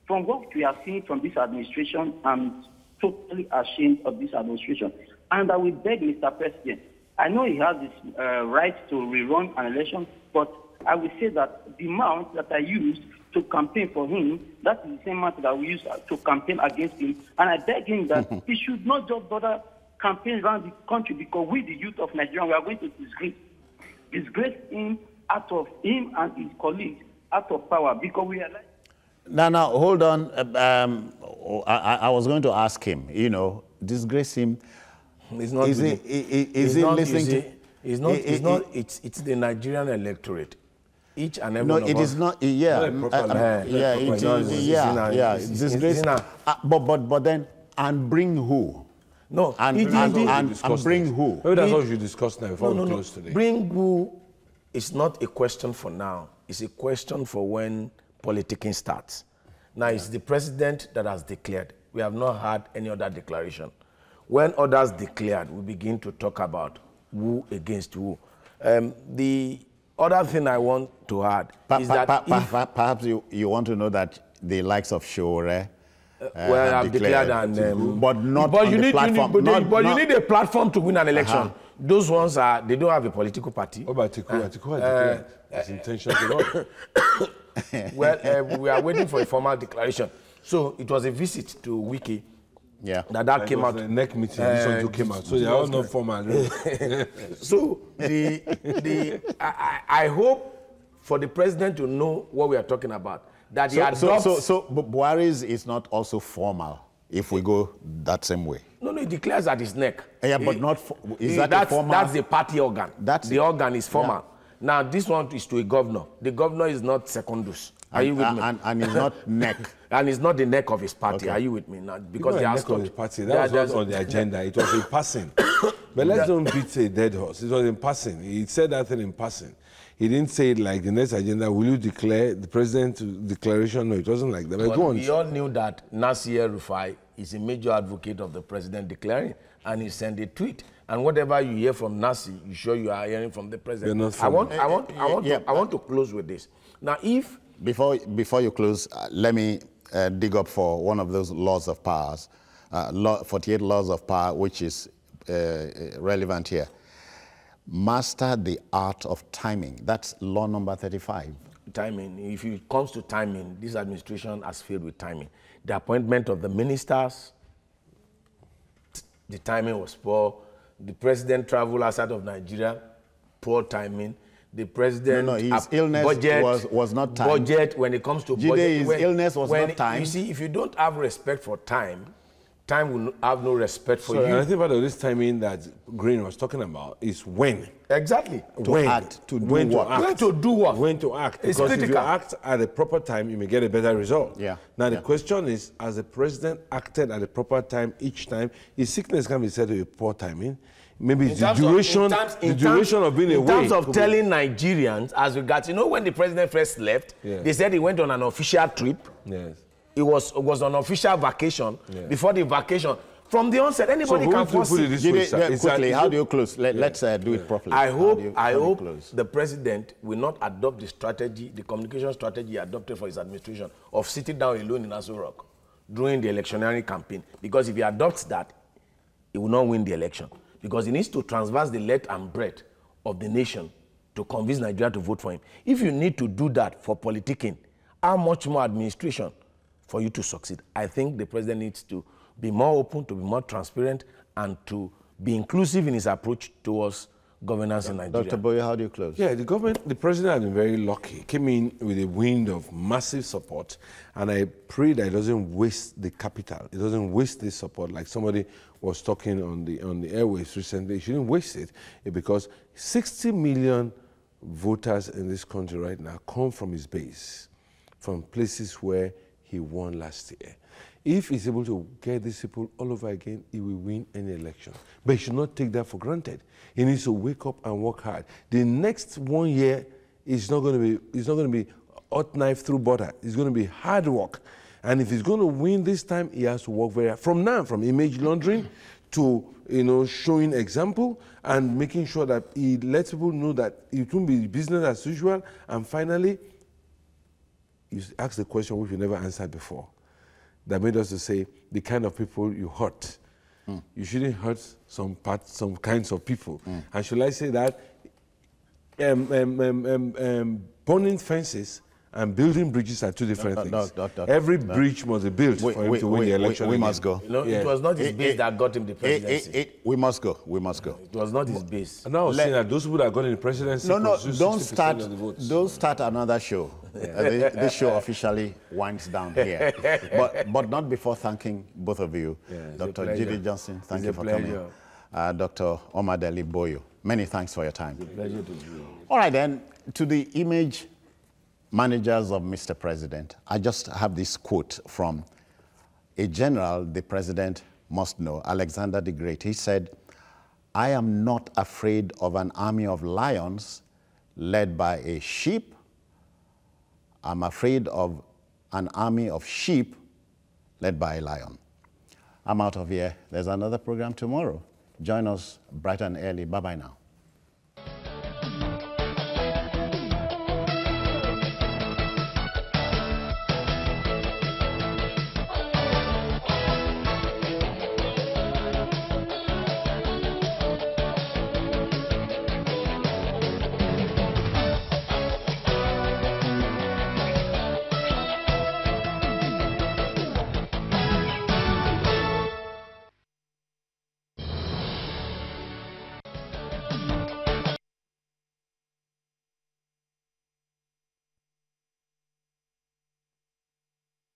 from what we are seeing from this administration, I'm totally ashamed of this administration. And I will beg Mr. President, I know he has this right to rerun an election, but I will say that the amount that I used to campaign for him, that is the same amount that we used to campaign against him. And I beg him that he should not just bother campaign around the country, because we, the youth of Nigeria, we are going to disgrace him out of him and his colleagues out of power, because we are like... Now, hold on. I was going to ask him, disgrace him. It's not. Is he listening to... It's the Nigerian electorate. Each and every one of us. No, it is not. Disgrace. But then, and bring who? No, and bring who? Maybe that's what you discuss now before we close today. Bring who is not a question for now. It's a question for when politicking starts. Now, it's the president that has declared. We have not had any other declaration. When others declared, we begin to talk about who against who. The other thing I want to add is that perhaps you want to know that the likes of Shore well, I've declared and but not on the platform. You need a platform to win an election. Those ones they don't have a political party. Oh, but Atiku has intention to run. Well, we are waiting for a formal declaration. So it was a visit to Wiki. Yeah, that came out. The next meeting, this one too came out. So they are all not formal. So I hope for the president to know what we are talking about. That he adopts. So Buhari's is not also formal if we go that same way. No, he declares at his neck. Yeah, but not. Is that that's, formal? That's the party organ. The organ is formal. Yeah. Now this one is to a governor. The governor is not secondus. Are you with me? And he's not neck. And it's not the neck of his party. Okay. Are you with me now? Because they are neck of his party. That was on the agenda. It was in passing. But let's don't beat a dead horse. It was in passing. He said that thing in passing. He didn't say it like the next agenda. Will you declare the president's declaration? No, it wasn't like that. But we all knew that Nasir Rufai is a major advocate of the president declaring, and he sent a tweet. And whatever you hear from Nasir, you sure you are hearing from the president. I want to close with this. Now, if before you close, let me dig up for one of those laws of powers, 48 laws of power, which is relevant here. Master the art of timing. That's law number 35. Timing. If it comes to timing, this administration has failed with timing. The appointment of the ministers, the timing was poor. The president traveled outside of Nigeria, poor timing. the president. No, his illness was not time. Budget, when it comes to Jide, budget. His illness was not time. You see, if you don't have respect for time, time will have no respect for you. And I think part of this timing that Green was talking about is when. Exactly. To act, to do when what? To act. When to do what? When to act. It's because if you critical. act at the proper time, you may get a better result. Yeah. Now, the question is, as the president acted at the proper time each time, his sickness can be said to be poor timing. Maybe it's the duration of being away. In terms of telling Nigerians, as regards, you know, when the president first left, they said he went on an official trip. Yes. It was on official vacation. Before the vacation, from the onset, anybody can force it. Quickly, how do you close? Let's do it properly. I hope the president will not adopt the strategy, the communication strategy adopted for his administration of sitting down alone in Aso Rock during the electioneering campaign. Because if he adopts that, he will not win the election. Because he needs to transverse the length and breadth of the nation to convince Nigeria to vote for him. If you need to do that for politicking, how much more administration for you to succeed? I think the president needs to be more open, to be more transparent, and to be inclusive in his approach towards governance in Nigeria. Dr. Boye, how do you close? Yeah, the president has been very lucky. Came in with a wind of massive support, and I pray that it doesn't waste the capital. It doesn't waste this support. Like somebody was talking on the airwaves recently, he shouldn't waste it, because 60 million voters in this country right now come from his base, from places where he won last year. If he's able to get these people all over again, he will win any election. But he should not take that for granted. He needs to wake up and work hard. The next 1 year is not going to be hot knife through butter. It's going to be hard work. And if he's going to win this time, he has to work very hard. From now, from image laundering to showing example and making sure that he lets people know that it won't be business as usual. And finally, you ask the question which you never answered before, that made us to say the kind of people you hurt. You shouldn't hurt some kinds of people. And should I say that burning fences and building bridges are two different things. Every bridge must be built for him to win the election. We must go. You know, it was not his base that got him the presidency. We must go. We must go. It was not his base. And I was saying that those people that got in the presidency. Don't start another show. This show officially winds down here, but not before thanking both of you, Dr. Jide Johnson. Thank you for coming. Dr. Omadele Boyo. Many thanks for your time. It's a pleasure to be here. All right, then, to the image managers of Mr. President, I just have this quote from a general the president must know, Alexander the Great. He said, "I am not afraid of an army of lions led by a sheep. I'm afraid of an army of sheep led by a lion." I'm out of here. There's another program tomorrow. Join us bright and early. Bye-bye now.